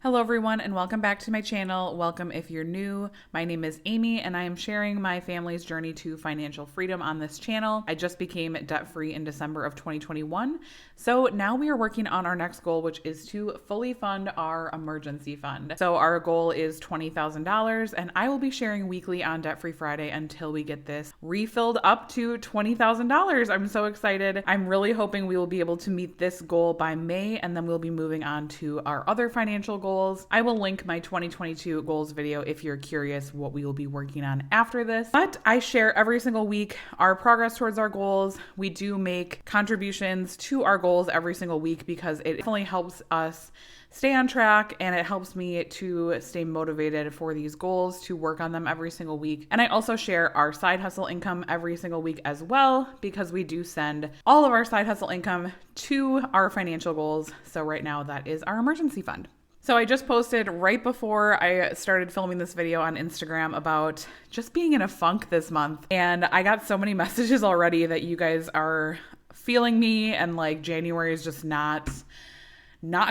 Hello everyone and welcome back to my channel. Welcome if you're new. My name is Amy and I am sharing my family's journey to financial freedom on this channel. I just became debt-free in December of 2021. So now we are working on our next goal, which is to fully fund our emergency fund. So our goal is $20,000 and I will be sharing weekly on Debt Free Friday until we get this refilled up to $20,000. I'm so excited. I'm really hoping we will be able to meet this goal by May and then we'll be moving on to our other financial goals. I will link my 2022 goals video if you're curious what we will be working on after this. But I share every single week our progress towards our goals. We do make contributions to our goals every single week because it definitely helps us stay on track and it helps me to stay motivated for these goals, to work on them every single week. And I also share our side hustle income every single week as well because we do send all of our side hustle income to our financial goals. So right now that is our emergency fund. So I just posted right before I started filming this video on Instagram about just being in a funk this month. And I got so many messages already that you guys are feeling me and like January is just not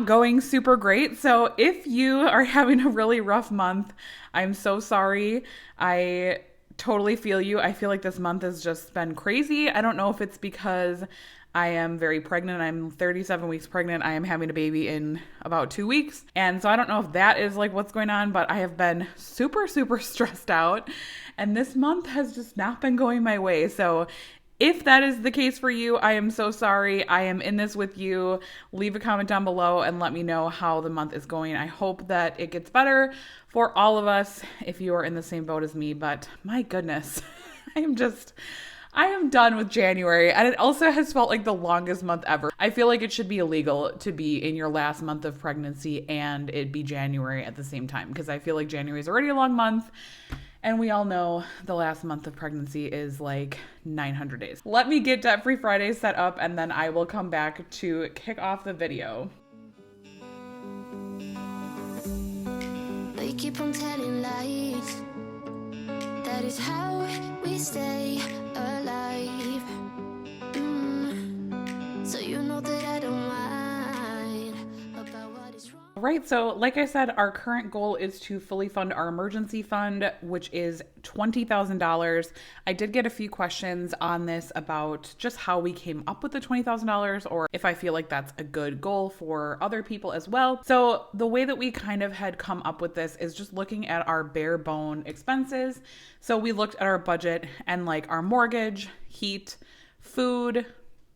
going super great. So if you are having a really rough month, I'm so sorry. I totally feel you. I feel like this month has just been crazy. I don't know if it's because I am very pregnant. I'm 37 weeks pregnant. I am having a baby in about 2 weeks. And so I don't know if that is like what's going on, but I have been super stressed out. And this month has just not been going my way. So if that is the case for you, I am so sorry. I am in this with you. Leave a comment down below and let me know how the month is going. I hope that it gets better for all of us if you are in the same boat as me. But my goodness, I am done with January, and it also has felt like the longest month ever. I feel like it should be illegal to be in your last month of pregnancy and it be January at the same time because I feel like January is already a long month and we all know the last month of pregnancy is like 900 days. Let me get Debt Free Friday set up and then I will come back to kick off the video. They keep on telling lies. That is how we stay alive. So you know that I don't mind about what is wrong. Right, so like I said, our current goal is to fully fund our emergency fund, which is $20,000. I did get a few questions on this about just how we came up with the $20,000 or if I feel like that's a good goal for other people as well. So the way that we kind of had come up with this is just looking at our bare bone expenses. So we looked at our budget and like our mortgage, heat, food,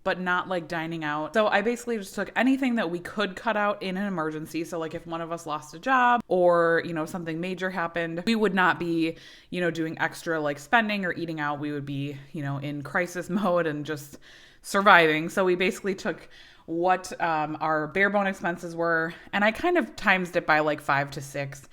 but not like dining out. So I basically just took anything that we could cut out in an emergency. So like if one of us lost a job or, something major happened, we would not be, doing extra like spending or eating out. We would be, in crisis mode and just surviving. So we basically took what our bare bone expenses were and I kind of times it by like 5 to 6.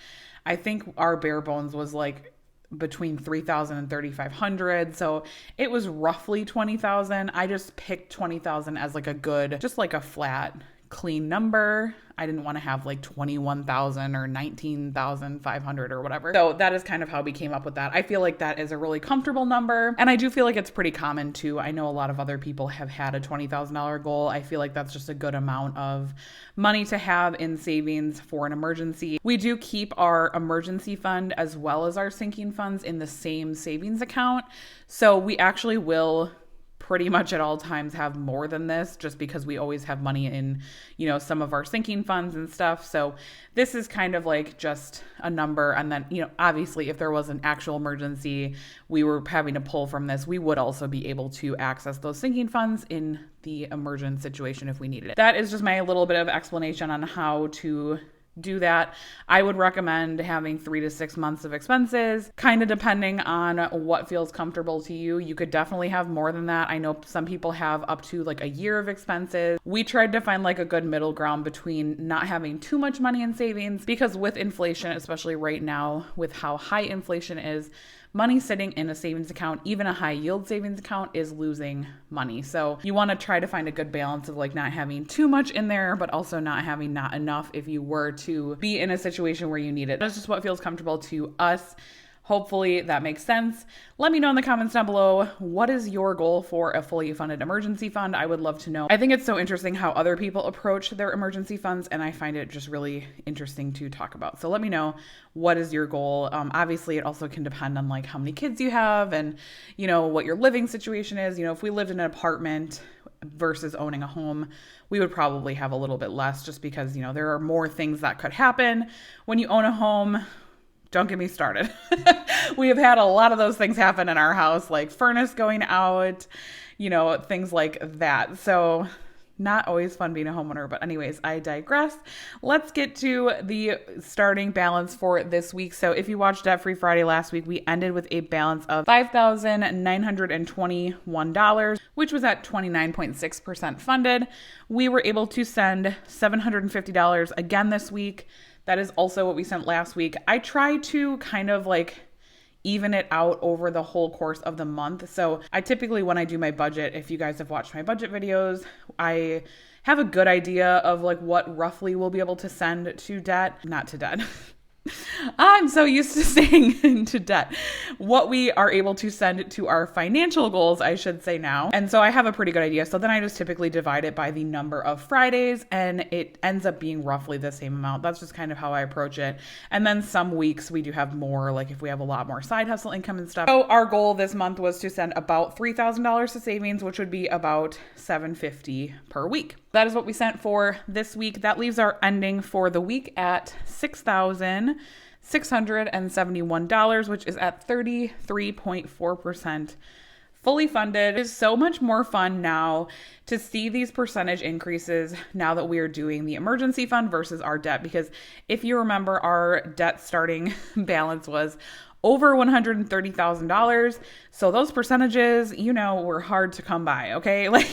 I think our bare bones was like between 3,000 and 3,500. So it was roughly 20,000. I just picked 20,000 as like a good, just like a flat, clean number. I didn't want to have like 21,000 or 19,500 or whatever. So that is kind of how we came up with that. I feel like that is a really comfortable number. And I do feel like it's pretty common too. I know a lot of other people have had a $20,000 goal. I feel like that's just a good amount of money to have in savings for an emergency. We do keep our emergency fund as well as our sinking funds in the same savings account. So we actually will pretty much at all times have more than this just because we always have money in, some of our sinking funds and stuff. So this is kind of like just a number. And then, obviously if there was an actual emergency, we were having to pull from this, we would also be able to access those sinking funds in the emergent situation if we needed it. That is just my little bit of explanation on how to do that. I would recommend having 3 to 6 months of expenses, kind of depending on what feels comfortable to you. You could definitely have more than that. I know some people have up to like a year of expenses. We tried to find like a good middle ground between not having too much money in savings because with inflation, especially right now with how high inflation is, money sitting in a savings account, even a high yield savings account, is losing money. So you want to try to find a good balance of like not having too much in there, but also not having not enough if you were to be in a situation where you need it. That's just what feels comfortable to us. Hopefully that makes sense. Let me know in the comments down below, what is your goal for a fully funded emergency fund? I would love to know. I think it's so interesting how other people approach their emergency funds, and I find it just really interesting to talk about. So let me know, what is your goal? Obviously, it also can depend on like how many kids you have and, you know, what your living situation is. You know, if we lived in an apartment versus owning a home, we would probably have a little bit less, just because, you know, there are more things that could happen when you own a home. Don't get me started. We have had a lot of those things happen in our house, like furnace going out, you know, things like that. So not always fun being a homeowner, but anyways, I digress. Let's get to the starting balance for this week. So if you watched Debt Free Friday last week, we ended with a balance of $5,921, which was at 29.6% funded. We were able to send $750 again this week. That is also what we sent last week. I try to kind of like even it out over the whole course of the month. So I typically, when I do my budget, if you guys have watched my budget videos, I have a good idea of like what roughly we'll be able to send to debt, not to debt. I'm so used to saying into debt, what we are able to send to our financial goals, I should say now. And so I have a pretty good idea. So then I just typically divide it by the number of Fridays, and it ends up being roughly the same amount. That's just kind of how I approach it. And then some weeks we do have more, like if we have a lot more side hustle income and stuff. So our goal this month was to send about $3,000 to savings, which would be about $750 per week. That is what we sent for this week. That leaves our ending for the week at $6,671, which is at 33.4% fully funded. It is so much more fun now to see these percentage increases now that we are doing the emergency fund versus our debt, because if you remember, our debt starting balance was over $130,000. So those percentages, you know, were hard to come by, okay? Like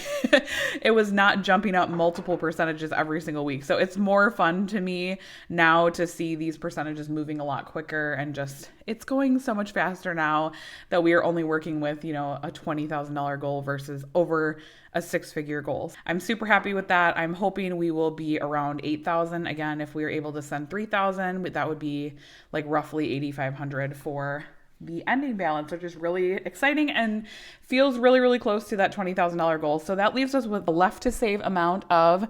it was not jumping up multiple percentages every single week. So it's more fun to me now to see these percentages moving a lot quicker, and just, it's going so much faster now that we are only working with, you know, a $20,000 goal versus over a six-figure goal. I'm super happy with that. I'm hoping we will be around 8,000. Again, if we are able to send 3,000, that would be like roughly 8,500 for the ending balance, which is really exciting and feels really, really close to that $20,000 goal. So that leaves us with a left to save amount of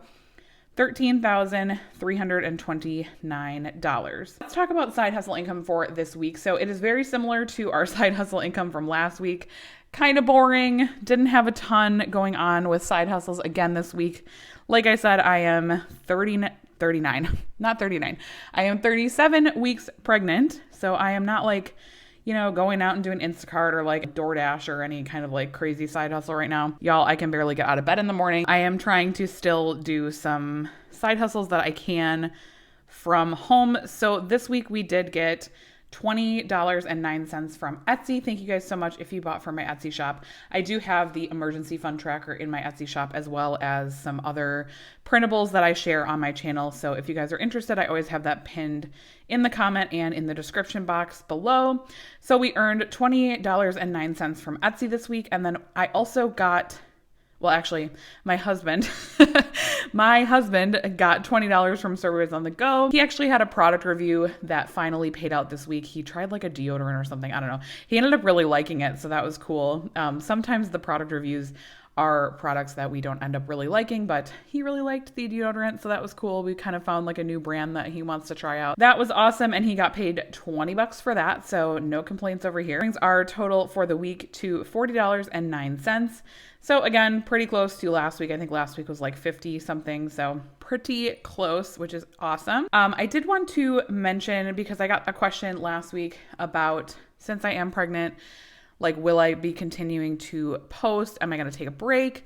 $13,329. Let's talk about side hustle income for this week. So it is very similar to our side hustle income from last week. Kind of boring. Didn't have a ton going on with side hustles again this week. Like I said, I am 39, not 39. I am 37 weeks pregnant. So I am not like, you know, going out and doing Instacart or like DoorDash or any kind of like crazy side hustle right now. Y'all, I can barely get out of bed in the morning. I am trying to still do some side hustles that I can from home. So this week we did get $20.09 from Etsy. Thank you guys so much if you bought from my Etsy shop. I do have the emergency fund tracker in my Etsy shop, as well as some other printables that I share on my channel. So if you guys are interested, I always have that pinned in the comment and in the description box below. So we earned $28.09 from Etsy this week. And then I also got, well, actually, my husband got $20 from Servers on the Go. He actually had a product review that finally paid out this week. He tried like a deodorant or something. I don't know. He ended up really liking it, so that was cool. Sometimes the product reviews are products that we don't end up really liking, but he really liked the deodorant, so that was cool. We kind of found like a new brand that he wants to try out. That was awesome, and he got paid $20 for that, so no complaints over here. Brings our total for the week to $40.09. So again, pretty close to last week. I think last week was like 50 something, so pretty close, which is awesome. I did want to mention, because I got a question last week about, since I am pregnant, like, will I be continuing to post? Am I going to take a break?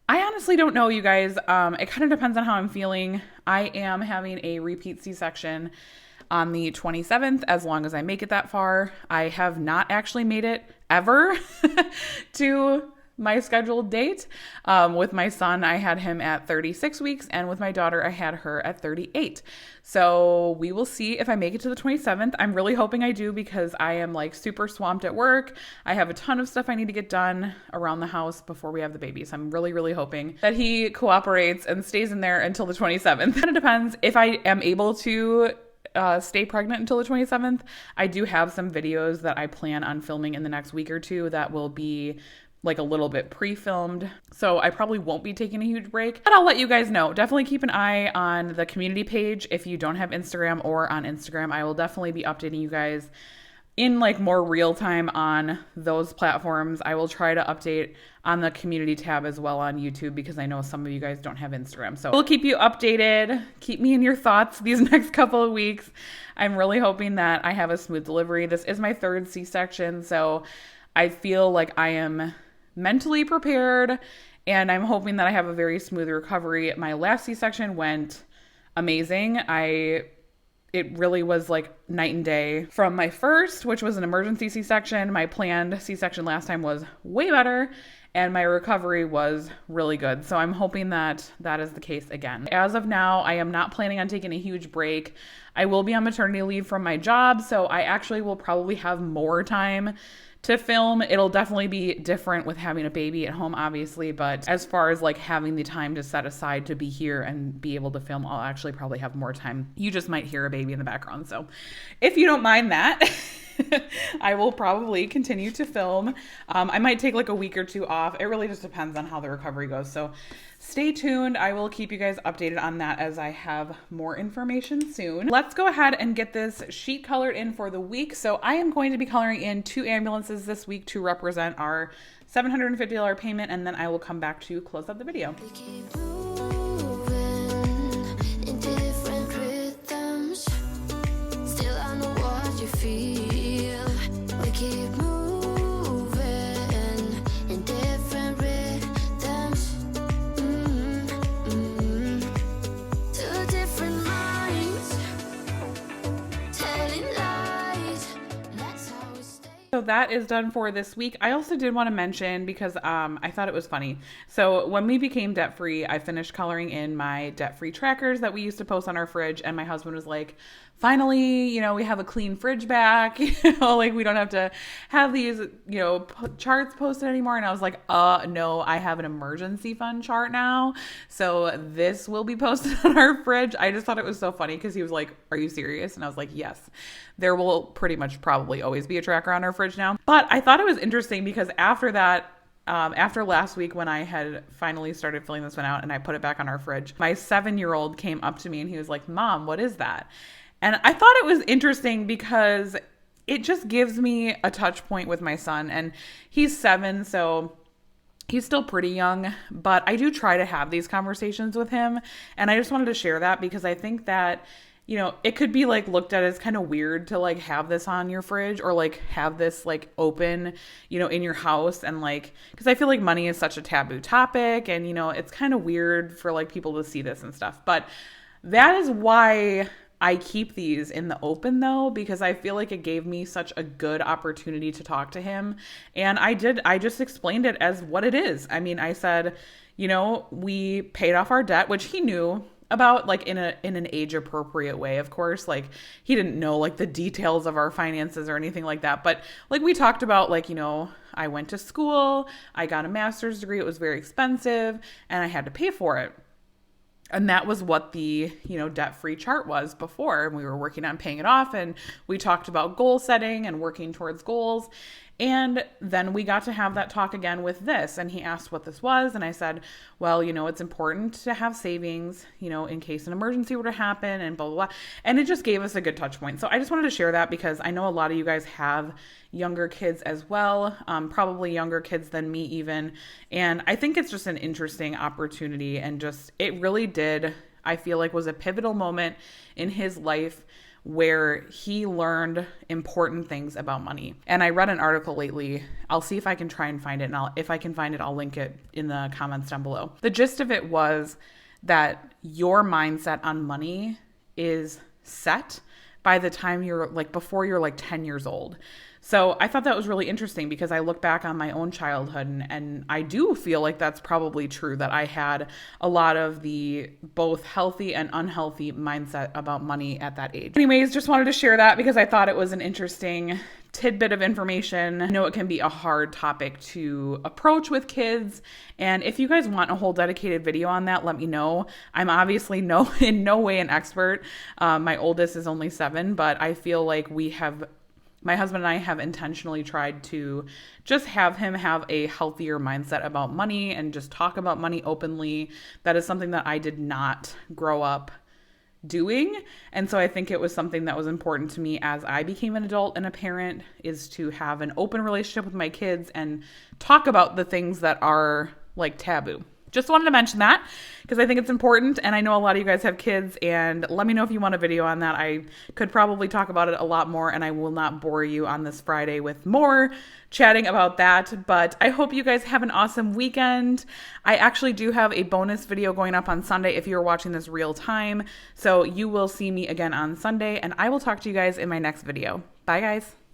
I honestly don't know, you guys. It kind of depends on how I'm feeling. I am having a repeat C-section on the 27th, as long as I make it that far. I have not actually made it ever to my scheduled date. With my son, I had him at 36 weeks, and with my daughter, I had her at 38. So we will see if I make it to the 27th. I'm really hoping I do, because I am like super swamped at work. I have a ton of stuff I need to get done around the house before we have the baby. So I'm really, really hoping that he cooperates and stays in there until the 27th. It kind of depends if I am able to stay pregnant until the 27th. I do have some videos that I plan on filming in the next week or two that will be like a little bit pre-filmed. So I probably won't be taking a huge break, but I'll let you guys know. Definitely keep an eye on the community page if you don't have Instagram, or on Instagram. I will definitely be updating you guys in like more real time on those platforms. I will try to update on the community tab as well on YouTube, because I know some of you guys don't have Instagram. So we'll keep you updated. Keep me in your thoughts these next couple of weeks. I'm really hoping that I have a smooth delivery. This is my third C-section, so I feel like I am mentally prepared, and I'm hoping that I have a very smooth recovery. My last C-section went amazing. It really was like night and day from my first, which was an emergency C-section. My planned C-section last time was way better, and my recovery was really good. So I'm hoping that that is the case again. As of now, I am not planning on taking a huge break. I will be on maternity leave from my job, so I actually will probably have more time to film. It'll definitely be different with having a baby at home, obviously, but as far as like having the time to set aside to be here and be able to film, I'll actually probably have more time. You just might hear a baby in the background. So if you don't mind that, I will probably continue to film. I might take like a week or two off. It really just depends on how the recovery goes. So stay tuned. I will keep you guys updated on that as I have more information soon. Let's go ahead and get this sheet colored in for the week. So I am going to be coloring in 2 ambulances this week to represent our $750 payment, and then I will come back to close up the video. We keep moving in different rhythms. Still, I know what you feel. We keep moving in different rhythms. Two different minds telling lies. That's how we stay. So that is done for this week. I also did want to mention, because I thought it was funny. So when we became debt free, I finished coloring in my debt free trackers that we used to post on our fridge, and my husband was like, finally, we have a clean fridge back, like we don't have to have these, charts posted anymore. And I was like, no, I have an emergency fund chart now. So this will be posted on our fridge. I just thought it was so funny because he was like, are you serious? And I was like, yes, there will pretty much probably always be a tracker on our fridge now. But I thought it was interesting because after that, after last week when I had finally started filling this one out and I put it back on our fridge, my 7-year-old came up to me and he was like, Mom, what is that? And I thought it was interesting because it just gives me a touch point with my son, and he's 7, so he's still pretty young, but I do try to have these conversations with him. And I just wanted to share that because I think that, it could be like looked at as kind of weird to like have this on your fridge or like have this like open, in your house. And like, cause I feel like money is such a taboo topic, and, it's kind of weird for like people to see this and stuff. But that is why I keep these in the open though, because I feel like it gave me such a good opportunity to talk to him. And I just explained it as what it is. I mean, I said, we paid off our debt, which he knew about, like in an age appropriate way, of course. Like he didn't know like the details of our finances or anything like that. But like we talked about, like, I went to school, I got a master's degree. It was very expensive and I had to pay for it. And that was what the, debt-free chart was before. And we were working on paying it off, and we talked about goal setting and working towards goals. And then we got to have that talk again with this. And he asked what this was. And I said, well, it's important to have savings, in case an emergency were to happen and blah, blah, blah. And it just gave us a good touch point. So I just wanted to share that because I know a lot of you guys have younger kids as well, probably younger kids than me even. And I think it's just an interesting opportunity. And just, it really did, I feel like, was a pivotal moment in his life where he learned important things about money. And I read an article lately. I'll see if I can try and find it. And if I can find it, I'll link it in the comments down below. The gist of it was that your mindset on money is set by the time you're like, before you're like 10 years old. So I thought that was really interesting because I look back on my own childhood and I do feel like that's probably true, that I had a lot of the both healthy and unhealthy mindset about money at that age. Anyways, just wanted to share that because I thought it was an interesting tidbit of information. I know it can be a hard topic to approach with kids, and if you guys want a whole dedicated video on that, let me know. I'm obviously in no way an expert. My oldest is only 7, but I feel like my husband and I have intentionally tried to just have him have a healthier mindset about money and just talk about money openly. That is something that I did not grow up doing. And so I think it was something that was important to me as I became an adult and a parent, is to have an open relationship with my kids and talk about the things that are like taboo. Just wanted to mention that because I think it's important, and I know a lot of you guys have kids, and let me know if you want a video on that. I could probably talk about it a lot more, and I will not bore you on this Friday with more chatting about that, but I hope you guys have an awesome weekend. I actually do have a bonus video going up on Sunday if you're watching this real time, so you will see me again on Sunday, and I will talk to you guys in my next video. Bye, guys.